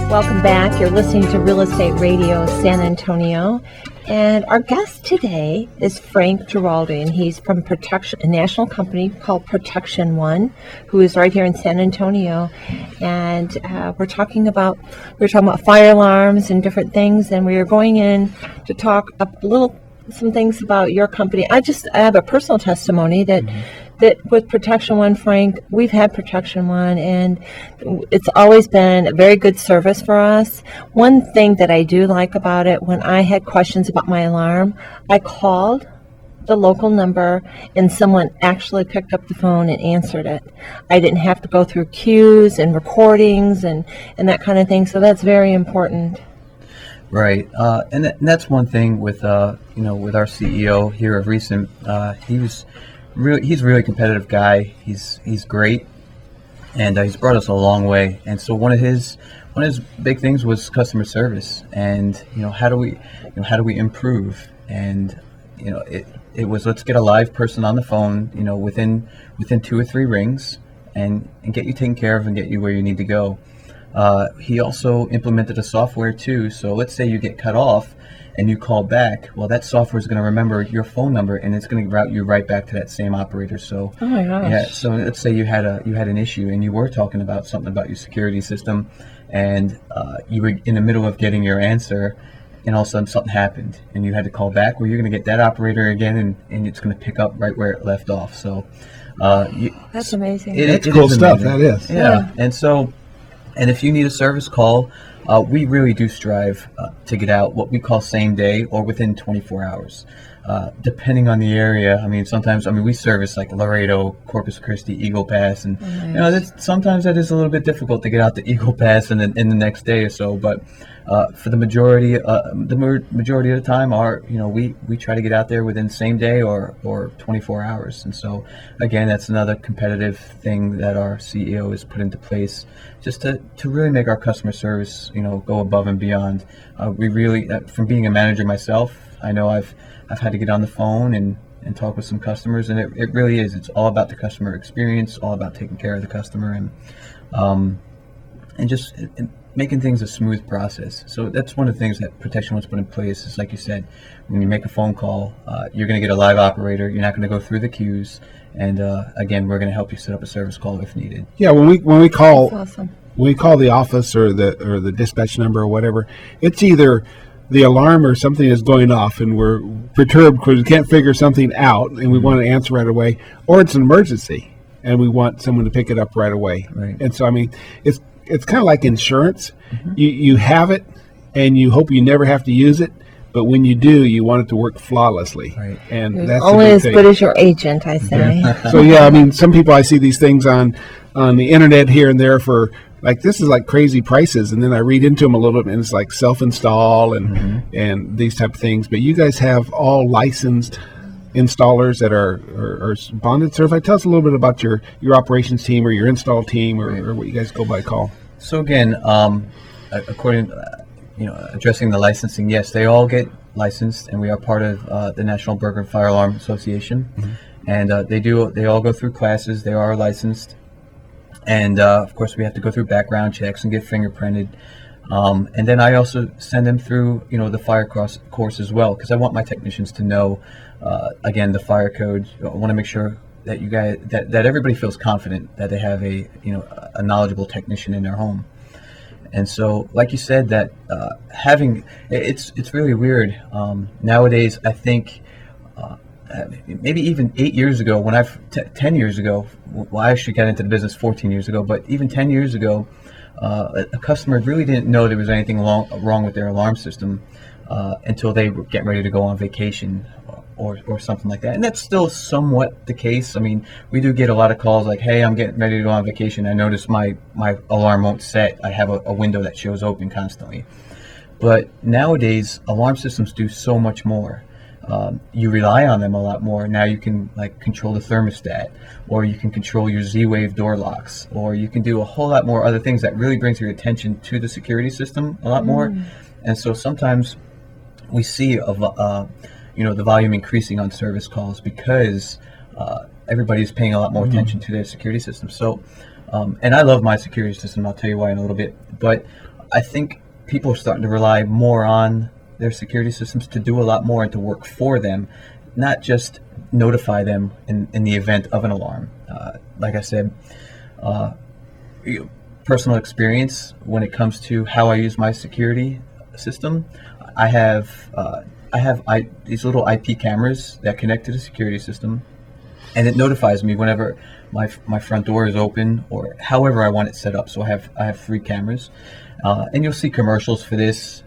Welcome back. You're listening to Real Estate Radio San Antonio. And our guest today is Frank Ghiraldi, and he's from a national company called Protection One, who is right here in San Antonio. And we're talking about fire alarms and different things, and we are going in to talk some things about your company. I have a personal testimony that with Protection One, Frank, we've had Protection One, and it's always been a very good service for us. One thing that I do like about it, when I had questions about my alarm, I called the local number, and someone actually picked up the phone and answered it. I didn't have to go through queues and recordings and that kind of thing, so that's very important. Right, and that's one thing with with our CEO here of recent. He's a really competitive guy. He's great, and he's brought us a long way. And so one of his big things was customer service, and how do we improve? And it was, let's get a live person on the phone, within 2 or 3 rings, and get you taken care of and get you where you need to go. He also implemented a software too. So let's say you get cut off and you call back. Well, that software is going to remember your phone number, and it's going to route you right back to that same operator. So, oh my gosh. Yeah. So let's say you had an issue, and you were talking about something about your security system, and you were in the middle of getting your answer, and all of a sudden something happened, and you had to call back. Well, you're going to get that operator again, and it's going to pick up right where it left off. So, that's amazing. It's cool stuff. That is. Yeah. And if you need a service call, we really do strive to get out what we call same day or within 24 hours, depending on the area. Sometimes we service like Laredo, Corpus Christi, Eagle Pass, and sometimes that is a little bit difficult to get out to Eagle Pass in the next day or so. But for the majority of the time, we try to get out there within same day or 24 hours. And so again, that's another competitive thing that our CEO has put into place, just to really make our customer service go above and beyond. We really, from being a manager myself, I know I've had to get on the phone and talk with some customers, and it really is. It's all about the customer experience, all about taking care of the customer, and just making things a smooth process. So that's one of the things that Protection One's put in place. Is, like you said, when you make a phone call, you're going to get a live operator. You're not going to go through the queues, and again, we're going to help you set up a service call if needed. Yeah, when we call, that's awesome. When we call the office or the dispatch number or whatever, it's either the alarm or something is going off, and we're perturbed because we can't figure something out, and we want to answer right away, or it's an emergency, and we want someone to pick it up right away. Right. And so, it's kind of like insurance. Mm-hmm. You have it, and you hope you never have to use it, but when you do, you want it to work flawlessly. Right. And that's only as good as your agent, I say. So some people, I see these things on the internet here and there for, like, this is like crazy prices, and then I read into them a little bit, and it's like self-install and these type of things. But you guys have all licensed installers that are bonded, certified. Tell us a little bit about your operations team or your install team or what you guys go by call. So again, according, addressing the licensing, yes, they all get licensed, and we are part of the National Burglar and Fire Alarm Association, and they all go through classes. They are licensed. And of course, we have to go through background checks and get fingerprinted. And then I also send them through, the fire course as well, because I want my technicians to know, again, the fire code. I want to make sure that you guys, that everybody feels confident that they have a knowledgeable technician in their home. And so, like you said, that it's really weird nowadays. I think. Maybe even 8 years ago, 10 years ago, well, I actually got into the business 14 years ago, but even 10 years ago, a customer really didn't know there was anything wrong with their alarm system until they were getting ready to go on vacation or something like that. And that's still somewhat the case. We do get a lot of calls like, hey, I'm getting ready to go on vacation. I noticed my alarm won't set. I have a window that shows open constantly. But nowadays, alarm systems do so much more. You rely on them a lot more. Now you can control the thermostat, or you can control your Z-Wave door locks, or you can do a whole lot more other things that really brings your attention to the security system a lot more. And so sometimes we see the volume increasing on service calls because everybody's paying a lot more attention to their security system. So, and I love my security system. I'll tell you why in a little bit. But I think people are starting to rely more on their security systems to do a lot more and to work for them, not just notify them in the event of an alarm. Like I said, personal experience when it comes to how I use my security system. I have these little IP cameras that connect to the security system, and it notifies me whenever my front door is open or however I want it set up. So I have 3 cameras, and you'll see commercials for this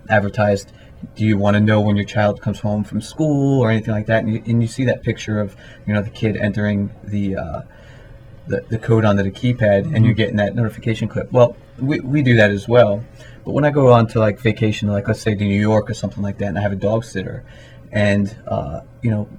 advertised. Do you want to know when your child comes home from school or anything like that? And you see that picture of the kid entering the code onto the keypad, and you're getting that notification clip. Well, we do that as well. But when I go on to like vacation, like let's say to New York or something like that, and I have a dog sitter, and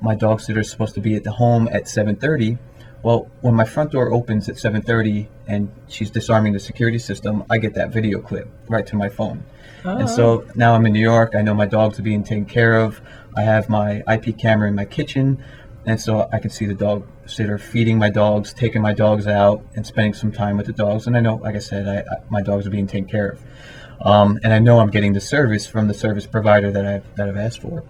my dog sitter is supposed to be at the home at 7:30. Well, when my front door opens at 7:30 and she's disarming the security system, I get that video clip right to my phone. And so now I'm in New York. I know my dogs are being taken care of. I have my IP camera in my kitchen, and so I can see the dog sitter feeding my dogs, taking my dogs out, and spending some time with the dogs. And I know, like I said, my dogs are being taken care of, and I know I'm getting the service from the service provider that I've asked for.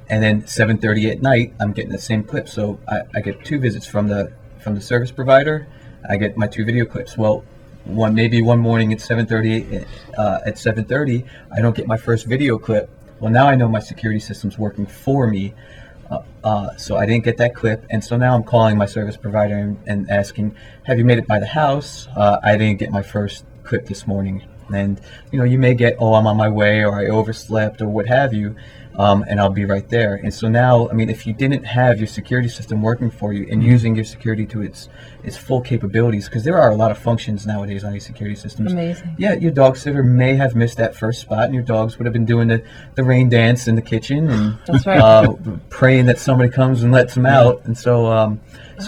And then 7:30 at night, I'm getting the same clip. So I get 2 visits from the service provider. I get my 2 video clips. Well, maybe one morning at 7:30, at 7:30, I don't get my first video clip. Well, now I know my security system's working for me. So I didn't get that clip, and so now I'm calling my service provider and asking, have you made it by the house? I didn't get my first clip this morning. And you may get, I'm on my way, or I overslept, or what have you, and I'll be right there. And so now, I mean, if you didn't have your security system working for you and using your security to its full capabilities, because there are a lot of functions nowadays on these security systems. Amazing. Yeah, your dog sitter may have missed that first spot, and your dogs would have been doing the rain dance in the kitchen and That's right. praying that somebody comes and lets them out. And so,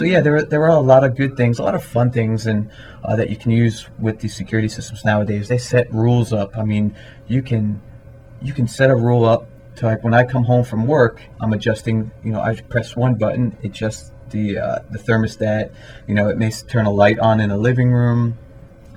yeah, there are a lot of good things, a lot of fun things, and that you can use with these security systems nowadays. They set rules up. I mean, you can set a rule up to, like, when I come home from work, I'm adjusting. I press one button, it adjusts the thermostat. It may turn a light on in the living room.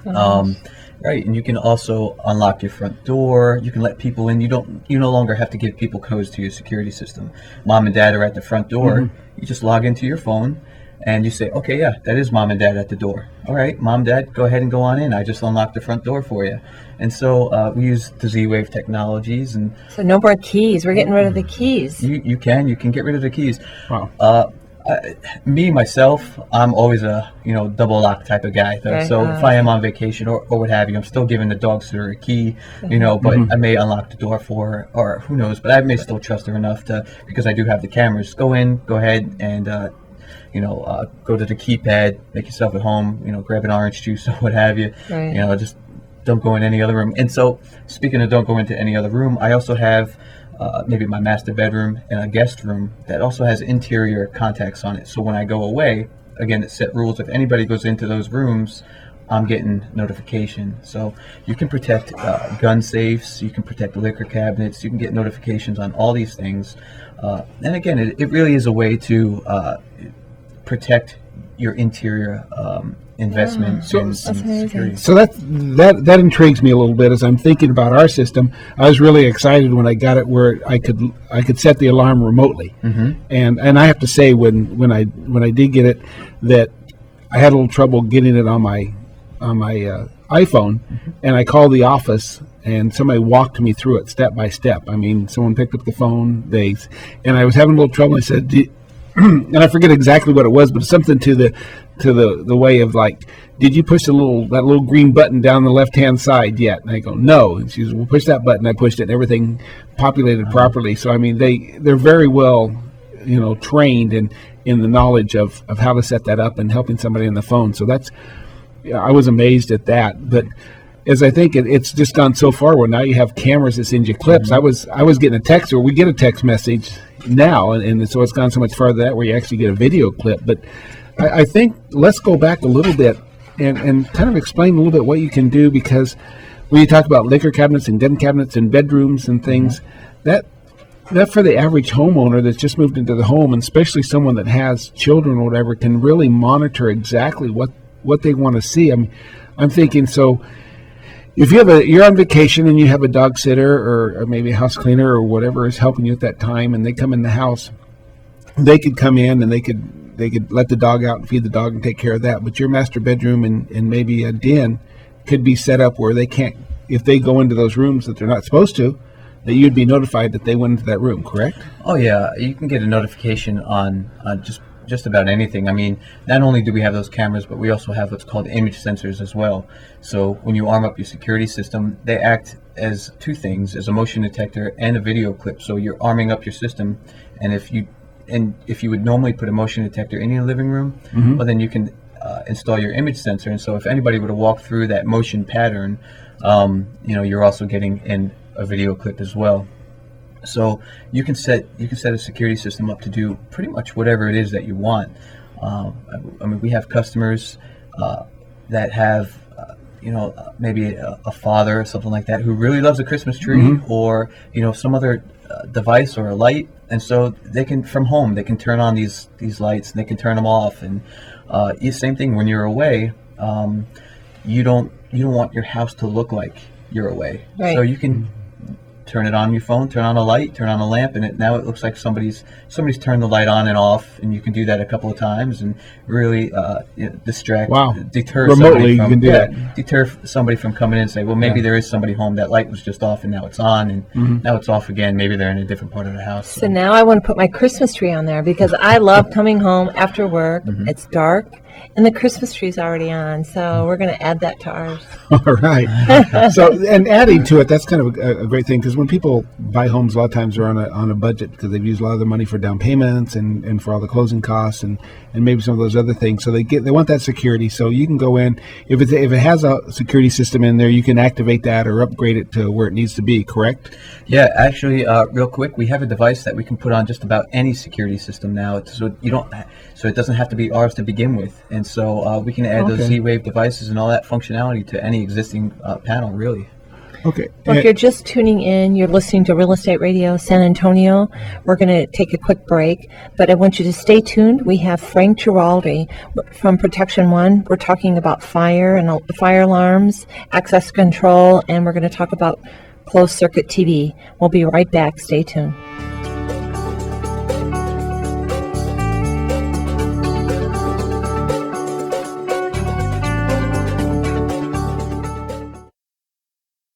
Right, and you can also unlock your front door. You can let people in. You no longer have to give people codes to your security system. Mom and dad are at the front door. You just log into your phone and you say, okay, yeah, that is mom and dad at the door. All right, mom, dad, go ahead and go on in. I just unlocked the front door for you. And so we use the Z-Wave technologies. And So no more keys. We're getting rid of the keys. you can get rid of the keys. Wow. Myself, I'm always a double lock type of guy. Okay. So if I am on vacation or what have you, I'm still giving the dog sitter a key, but I may unlock the door for her, or who knows. But I may still trust her enough because I do have the cameras. Go ahead and go to the keypad, make yourself at home. Grab an orange juice or what have you. Right. Just don't go in any other room. And so, speaking of don't go into any other room, I also have maybe my master bedroom and a guest room that also has interior contacts on it. So when I go away, again, it's set rules. If anybody goes into those rooms, I'm getting notification. So you can protect gun safes, you can protect liquor cabinets, you can get notifications on all these things. And again, it really is a way to protect your interior investment in security. So that intrigues me a little bit as I'm thinking about our system. I was really excited when I got it where I could set the alarm remotely, and I have to say when I did get it, that I had a little trouble getting it on my iPhone, and I called the office and somebody walked me through it step by step. I mean, someone picked up the phone, and I was having a little trouble. I said, and I forget exactly what it was, but it's something to the way of like, did you push that little green button down the left hand side yet? And I go, no. And she says, well, push that button. I pushed it, and everything populated properly. So I mean, they're very well, trained in the knowledge of how to set that up and helping somebody on the phone. So I was amazed at that. But as I think it's just gone so far where now you have cameras that send you clips. I was getting a text, or we get a text message now, and so it's gone so much farther that where you actually get a video clip. But I think let's go back a little bit and kind of explain a little bit what you can do, because when you talk about liquor cabinets and gun cabinets and bedrooms and things, that for the average homeowner that's just moved into the home, and especially someone that has children or whatever, can really monitor exactly what they want to see. I mean, I'm thinking, so if you're on vacation and you have a dog sitter or maybe a house cleaner or whatever is helping you at that time, and they come in the house, they could come in and they could let the dog out and feed the dog and take care of that. But your master bedroom and maybe a den could be set up where they can't, if they go into those rooms that they're not supposed to, that you'd be notified that they went into that room, correct? Oh yeah, you can get a notification on just about anything. I mean, not only do we have those cameras, but we also have what's called image sensors as well. So when you arm up your security system, they act as two things, as a motion detector and a video clip. So you're arming up your system, and if you would normally put a motion detector in your living room, well, then you can install your image sensor. And so if anybody were to walk through that motion pattern, you're also getting in a video clip as well. So you can set a security system up to do pretty much whatever it is that you want. I mean, we have customers that have maybe a father or something like that who really loves a Christmas tree, or some other device or a light, and so they can, from home, they can turn on these lights and they can turn them off. And same thing when you're away. You don't want your house to look like you're away, right. So you can turn it on your phone, turn on a light, turn on a lamp, and now it looks like somebody's turned the light on and off, and you can do that a couple of times and really deter remotely somebody from, you can do that. Deter somebody from coming in and say, well, maybe there is somebody home, that light was just off and now it's on, and now it's off again, maybe they're in a different part of the house. So now I want to put my Christmas tree on there because I love coming home after work. It's dark and the Christmas tree's already on, so we're going to add that to ours. All right. So, and adding to it, that's kind of a great thing, because when people buy homes, a lot of times they're on a budget because they've used a lot of their money for down payments and for all the closing costs and maybe some of those other things. So they want that security. So you can go in, if it has a security system in there, you can activate that or upgrade it to where it needs to be, correct? Yeah, actually, real quick, we have a device that we can put on just about any security system now, so it doesn't have to be ours to begin with, and so we can add those Z-Wave devices and all that functionality to any existing panel, really. Okay. Well, if you're just tuning in, you're listening to Real Estate Radio San Antonio. We're going to take a quick break, but I want you to stay tuned. We have Frank Ghiraldi from Protection One. We're talking about fire and fire alarms, access control, and we're going to talk about closed circuit TV. We'll be right back. Stay tuned.